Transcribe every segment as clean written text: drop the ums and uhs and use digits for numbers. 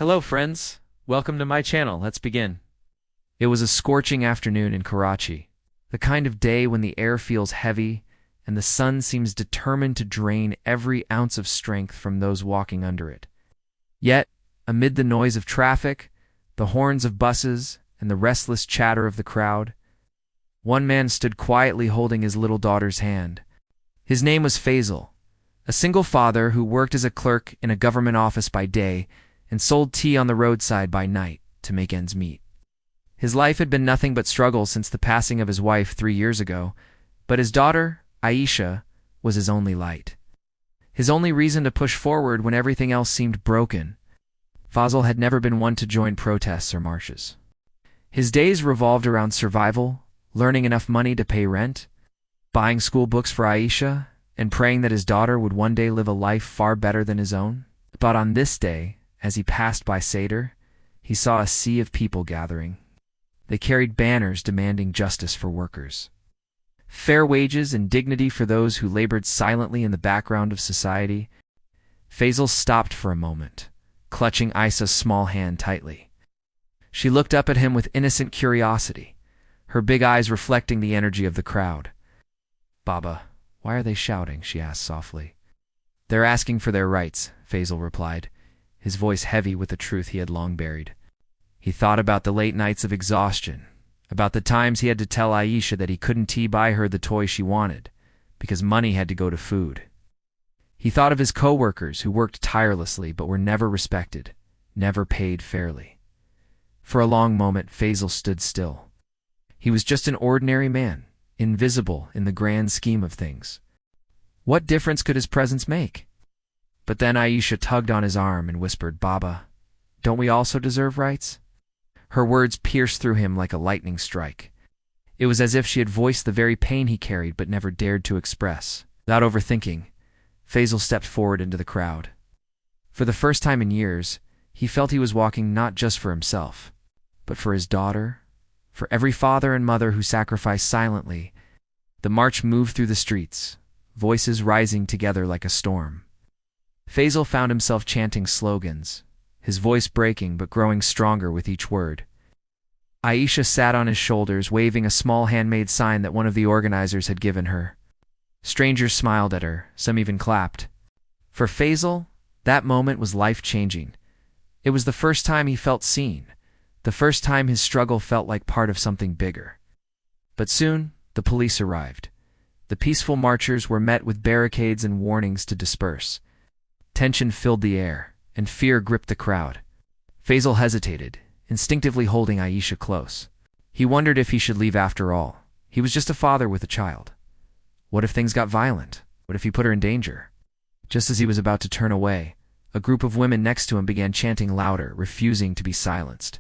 Hello friends, welcome to my channel. Let's begin. It was a scorching afternoon in Karachi, the kind of day when the air feels heavy and the sun seems determined to drain every ounce of strength from those walking under it. Yet, amid the noise of traffic, the horns of buses, and the restless chatter of the crowd, one man stood quietly holding his little daughter's hand. His name was Faisal, a single father who worked as a clerk in a government office by day and sold tea on the roadside by night to make ends meet. His life had been nothing but struggle since the passing of his wife 3 years ago, but his daughter, Aisha, was his only light. His only reason to push forward when everything else seemed broken. Faisal had never been one to join protests or marches. His days revolved around survival, learning enough money to pay rent, buying school books for Aisha, and praying that his daughter would one day live a life far better than his own. But on this day, as he passed by Seder, he saw a sea of people gathering. They carried banners demanding justice for workers, fair wages and dignity for those who labored silently in the background of society. Faisal stopped for a moment, clutching Aisha's small hand tightly. She looked up at him with innocent curiosity, her big eyes reflecting the energy of the crowd. "Baba, why are they shouting?" she asked softly. "They're asking for their rights," Faisal replied, his voice heavy with the truth he had long buried. He thought about the late nights of exhaustion, about the times he had to tell Aisha that he couldn't buy her the toy she wanted, because money had to go to food. He thought of his co-workers who worked tirelessly but were never respected, never paid fairly. For a long moment, Faisal stood still. He was just an ordinary man, invisible in the grand scheme of things. What difference could his presence make? But then Aisha tugged on his arm and whispered, "Baba, don't we also deserve rights?" Her words pierced through him like a lightning strike. It was as if she had voiced the very pain he carried but never dared to express. Without overthinking, Faisal stepped forward into the crowd. For the first time in years, he felt he was walking not just for himself, but for his daughter, for every father and mother who sacrificed silently. The march moved through the streets, voices rising together like a storm. Faisal found himself chanting slogans, his voice breaking but growing stronger with each word. Aisha sat on his shoulders, waving a small handmade sign that one of the organizers had given her. Strangers smiled at her, some even clapped. For Faisal, that moment was life-changing. It was the first time he felt seen, the first time his struggle felt like part of something bigger. But soon, the police arrived. The peaceful marchers were met with barricades and warnings to disperse. Tension filled the air, and fear gripped the crowd. Faisal hesitated, instinctively holding Aisha close. He wondered if he should leave after all. He was just a father with a child. What if things got violent? What if he put her in danger? Just as he was about to turn away, a group of women next to him began chanting louder, refusing to be silenced.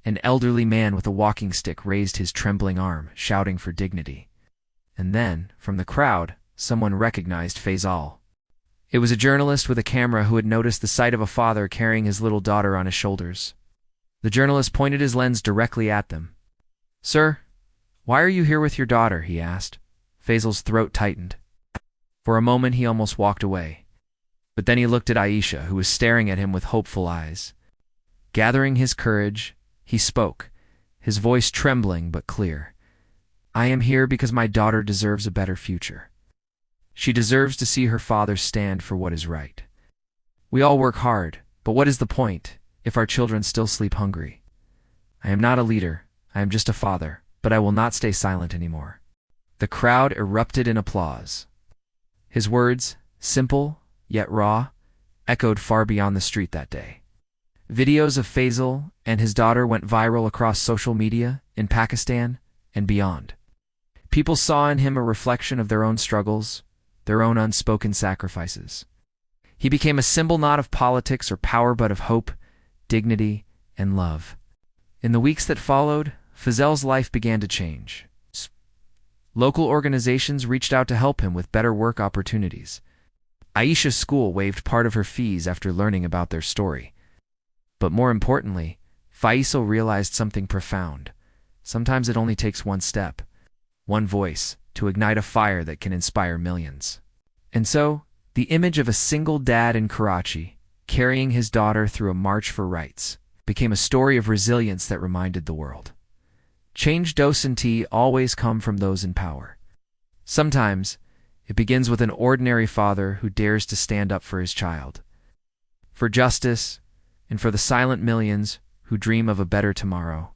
An elderly man with a walking stick raised his trembling arm, shouting for dignity. And then, from the crowd, someone recognized Faisal. It was a journalist with a camera who had noticed the sight of a father carrying his little daughter on his shoulders. The journalist pointed his lens directly at them. "Sir, why are you here with your daughter?" he asked. Faisal's throat tightened. For a moment he almost walked away. But then he looked at Aisha, who was staring at him with hopeful eyes. Gathering his courage, he spoke, his voice trembling but clear. "I am here because my daughter deserves a better future. She deserves to see her father stand for what is right. We all work hard, but what is the point if our children still sleep hungry? I am not a leader, I am just a father, but I will not stay silent anymore." The crowd erupted in applause. His words, simple yet raw, echoed far beyond the street that day. Videos of Faisal and his daughter went viral across social media, in Pakistan, and beyond. People saw in him a reflection of their own struggles, their own unspoken sacrifices. He became a symbol not of politics or power but of hope, dignity, and love. In the weeks that followed, Faisal's life began to change. Local organizations reached out to help him with better work opportunities. Aisha's school waived part of her fees after learning about their story. But more importantly, Faisal realized something profound. Sometimes it only takes one step, one voice, to ignite a fire that can inspire millions. And so, the image of a single dad in Karachi, carrying his daughter through a march for rights, became a story of resilience that reminded the world. Change doesn't always come from those in power. Sometimes, it begins with an ordinary father who dares to stand up for his child, for justice, and for the silent millions who dream of a better tomorrow.